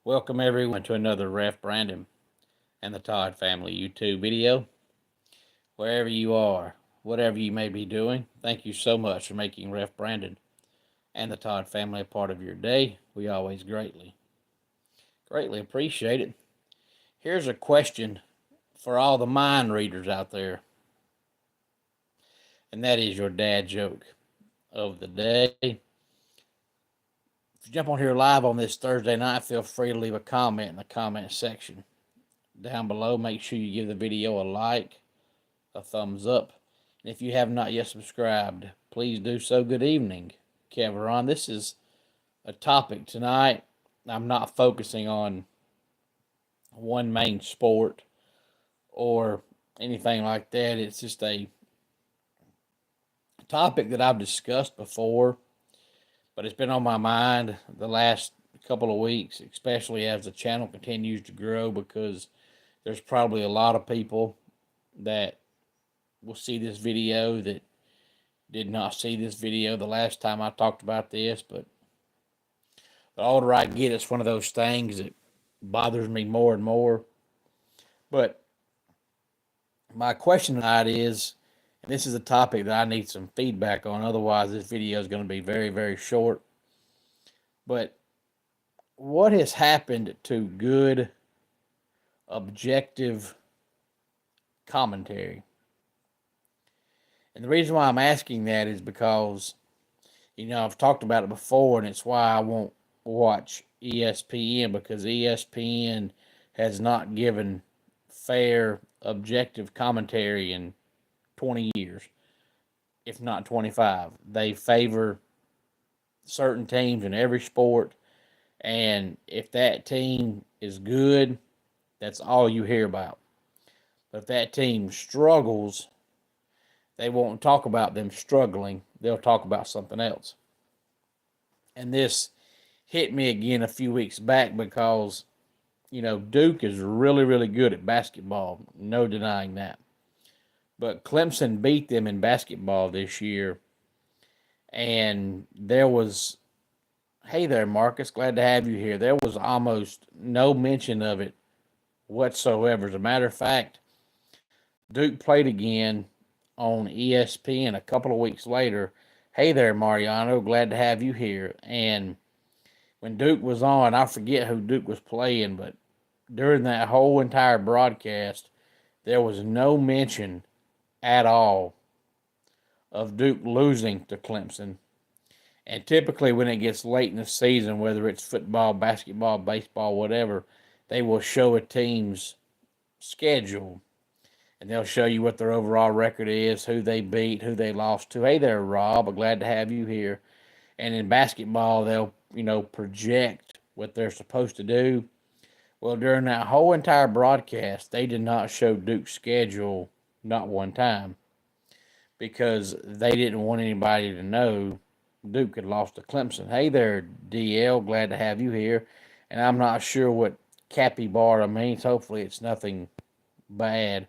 Welcome everyone to another Ref Brandon and the Todd Family YouTube video. Wherever you are, whatever you may be doing, thank you so much for making Ref Brandon and the Todd Family a part of your day. We always greatly appreciate it. Here's a question for all the mind readers out there, and that is your dad joke of the day. If you jump on here live on this Thursday night, feel free to leave a comment in the comment section down below. Make sure you give the video a like, a thumbs up. And if you have not yet subscribed, please do so. Good evening, Keveron. This is a topic tonight. I'm not focusing on one main sport or anything like that. It's just a topic that I've discussed before, but it's been on my mind the last couple of weeks, especially as the channel continues to grow, because there's probably a lot of people that will see this video that did not see this video the last time I talked about this. But the older I get, it's one of those things that bothers me more and more. But my question tonight is, and this is a topic that I need some feedback on, otherwise this video is going to be very, very short. But what has happened to good, objective commentary? And the reason why I'm asking that is because, I've talked about it before, and it's why I won't watch ESPN, because ESPN has not given fair, objective commentary in 20 years, if not 25. They favor certain teams in every sport, and if that team is good, that's all you hear about. But if that team struggles, they won't talk about them struggling. They'll talk about something else. And this hit me again a few weeks back because, Duke is really, really good at basketball. No denying that. But Clemson beat them in basketball this year. And there was, hey there, Marcus, glad to have you here. There was almost no mention of it whatsoever. As a matter of fact, Duke played again on ESPN a couple of weeks later. Hey there, Mariano, glad to have you here. And when Duke was on, I forget who Duke was playing, but during that whole entire broadcast, there was no mention at all of Duke losing to Clemson. And typically when it gets late in the season, whether it's football, basketball, baseball, whatever, they will show a team's schedule. And they'll show you what their overall record is, who they beat, who they lost to. Hey there, Rob. I'm glad to have you here. And in basketball, they'll, project what they're supposed to do. Well, during that whole entire broadcast, they did not show Duke's schedule not one time, because they didn't want anybody to know Duke had lost to Clemson. Hey there, DL. Glad to have you here. And I'm not sure what capybara means. Hopefully it's nothing bad.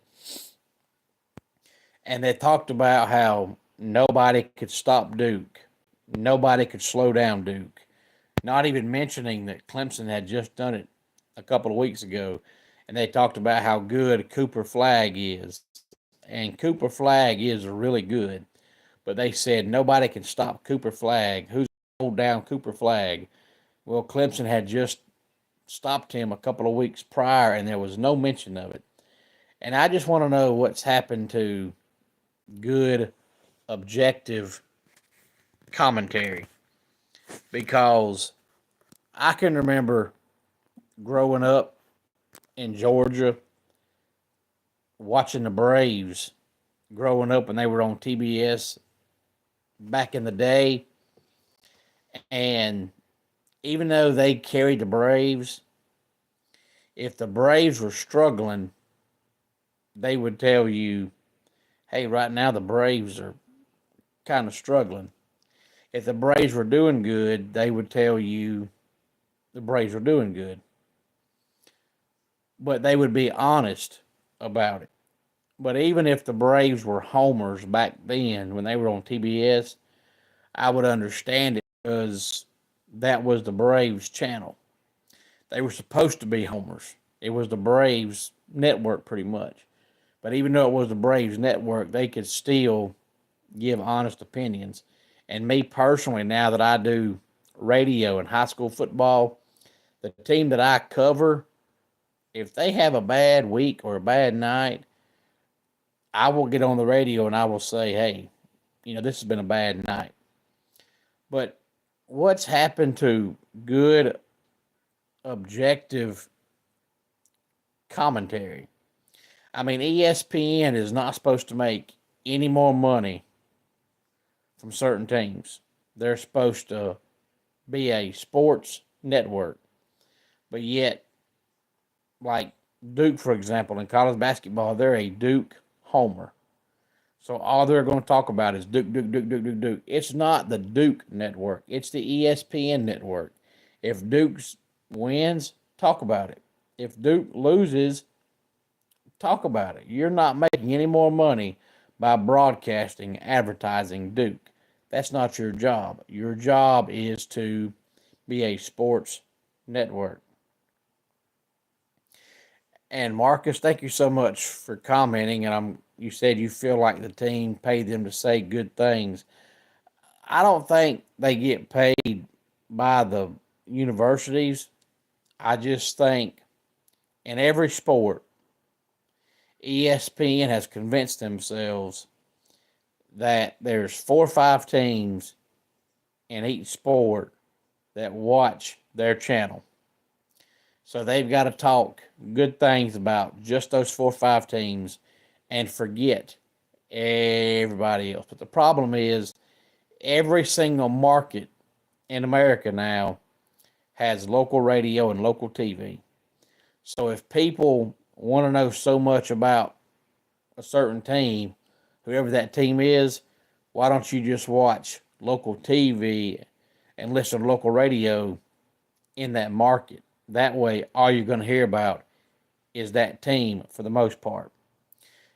And they talked about how nobody could stop Duke. Nobody could slow down Duke. Not even mentioning that Clemson had just done it a couple of weeks ago. And they talked about how good Cooper Flagg is. And Cooper Flagg is really good. But they said nobody can stop Cooper Flagg. Who's going to hold down Cooper Flagg? Well, Clemson had just stopped him a couple of weeks prior, and there was no mention of it. And I just want to know what's happened to good, objective commentary, because I can remember growing up in Georgia watching the Braves growing up when they were on TBS back in the day. And even though they carried the Braves, if the Braves were struggling, they would tell you, hey, right now the Braves are kind of struggling. If the Braves were doing good, they would tell you the Braves were doing good. But they would be honest about it. But even if the Braves were homers back then when they were on TBS, I would understand it, because that was the Braves channel. They were supposed to be homers. It was the Braves network pretty much. But even though it was the Braves network, they could still give honest opinions. And me personally, now that I do radio and high school football, the team that I cover, if they have a bad week or a bad night, I will get on the radio and I will say, hey, this has been a bad night. But what's happened to good, objective commentary? I mean, ESPN is not supposed to make any more money from certain teams. They're supposed to be a sports network. But yet, like Duke, for example, in college basketball, they're a Duke homer. So all they're going to talk about is Duke, Duke, Duke, Duke, Duke, Duke. It's not the Duke network. It's the ESPN network. If Duke wins, talk about it. If Duke loses, talk about it. You're not making any more money by broadcasting, advertising Duke. That's not your job. Your job is to be a sports network. And Marcus, thank you so much for commenting. And you said you feel like the team paid them to say good things. I don't think they get paid by the universities. I just think in every sport, ESPN has convinced themselves that there's 4 or 5 teams in each sport that watch their channel. So they've got to talk good things about just those 4 or 5 teams and forget everybody else. But the problem is every single market in America now has local radio and local TV. So if people want to know so much about a certain team, whoever that team is, why don't you just watch local TV and listen to local radio in that market? That way, all you're going to hear about is that team for the most part.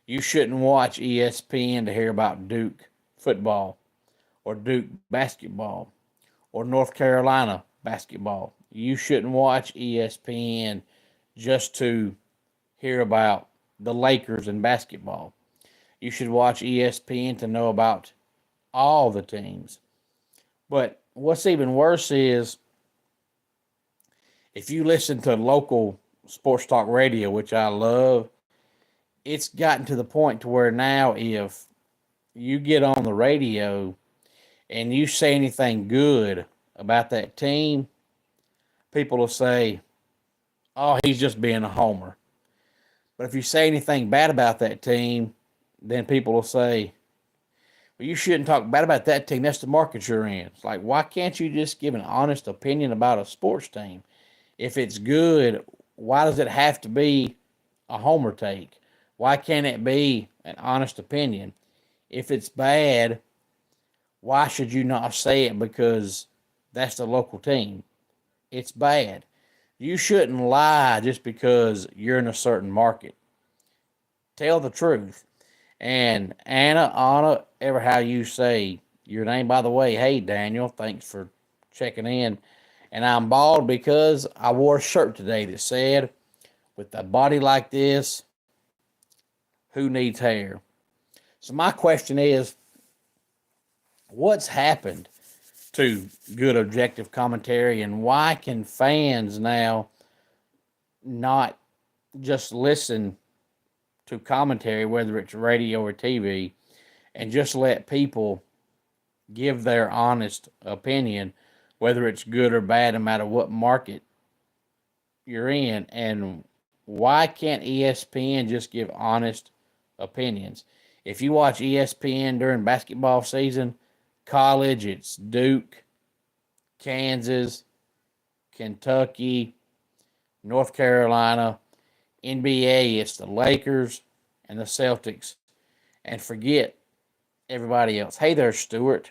You shouldn't watch ESPN to hear about Duke football or Duke basketball or North Carolina basketball. You shouldn't watch ESPN just to hear about the Lakers in basketball. You should watch ESPN to know about all the teams. But what's even worse is if you listen to local sports talk radio, which I love, it's gotten to the point to where now if you get on the radio and you say anything good about that team, people will say, oh, he's just being a homer. But if you say anything bad about that team, then people will say, well, you shouldn't talk bad about that team. That's the market you're in. It's like, why can't you just give an honest opinion about a sports team? If it's good, why does it have to be a homer take? Why can't it be an honest opinion? If it's bad, why should you not say it because that's the local team? It's bad. You shouldn't lie just because you're in a certain market. Tell the truth. And Anna, ever how you say your name, by the way, hey, Daniel, thanks for checking in. And I'm bald because I wore a shirt today that said, with a body like this, who needs hair? So my question is, what's happened to good objective commentary, and why can fans now not just listen to commentary, whether it's radio or TV, and just let people give their honest opinion, whether it's good or bad, no matter what market you're in? And why can't ESPN just give honest opinions? If you watch ESPN during basketball season, college, it's Duke, Kansas, Kentucky, North Carolina. NBA, it's the Lakers and the Celtics. And forget everybody else. Hey there, Stuart.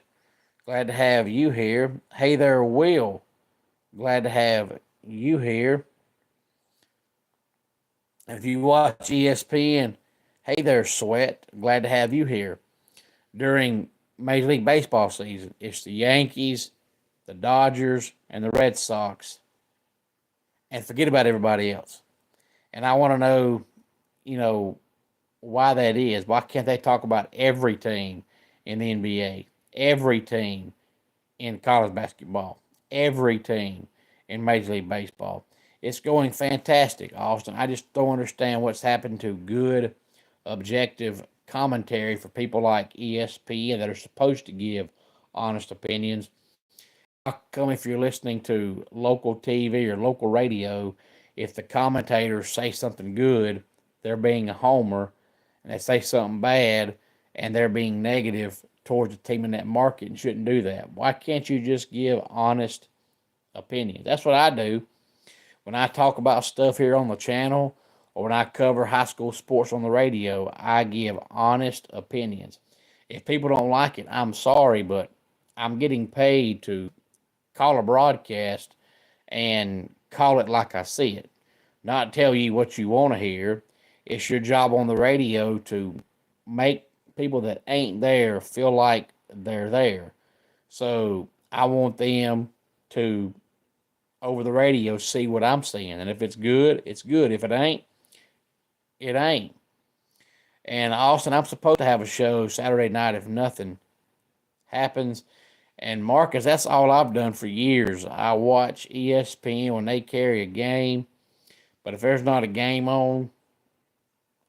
Glad to have you here. Hey there, Will. Glad to have you here. If you watch ESPN, hey there, Sweat. Glad to have you here. During Major League Baseball season, it's the Yankees, the Dodgers, and the Red Sox. and forget about everybody else. And I want to know, you know, why that is. Why can't they talk about every team in the NBA, every team in college basketball, every team in Major League Baseball? It's going fantastic, Austin. I just don't understand what's happened to good, objective commentary for people like ESPN that are supposed to give honest opinions. How come if you're listening to local TV or local radio, if the commentators say something good, they're being a homer, and they say something bad, and they're being negative towards the team in that market and shouldn't do that? Why can't you just give honest opinions? That's what I do when I talk about stuff here on the channel or when I cover high school sports on the radio. I give honest opinions. If people don't like it, I'm sorry, but I'm getting paid to call a broadcast and call it like I see it, not tell you what you want to hear. It's your job on the radio to make people that ain't there feel like they're there. So I want them to, over the radio, see what I'm seeing. And if it's good, it's good. If it ain't, it ain't. And Austin, I'm supposed to have a show Saturday night if nothing happens. And Marcus, that's all I've done for years. I watch ESPN when they carry a game, but if there's not a game on,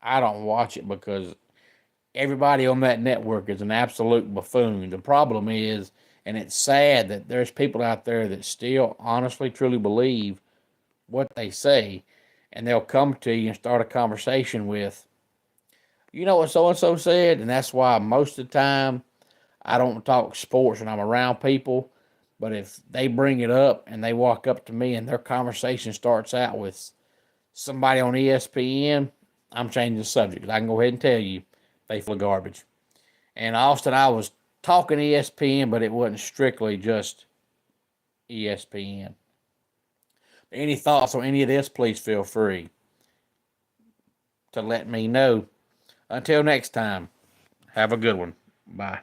I don't watch it because everybody on that network is an absolute buffoon. The problem is, and it's sad that there's people out there that still honestly, truly believe what they say, and they'll come to you and start a conversation with, you know what so and so said, and that's why most of the time I don't talk sports when I'm around people. But if they bring it up and they walk up to me and their conversation starts out with somebody on ESPN, I'm changing the subject. I can go ahead and tell you they full of garbage. And Austin, I was talking ESPN, but it wasn't strictly just ESPN. Any thoughts on any of this, please feel free to let me know. Until next time, have a good one. Bye.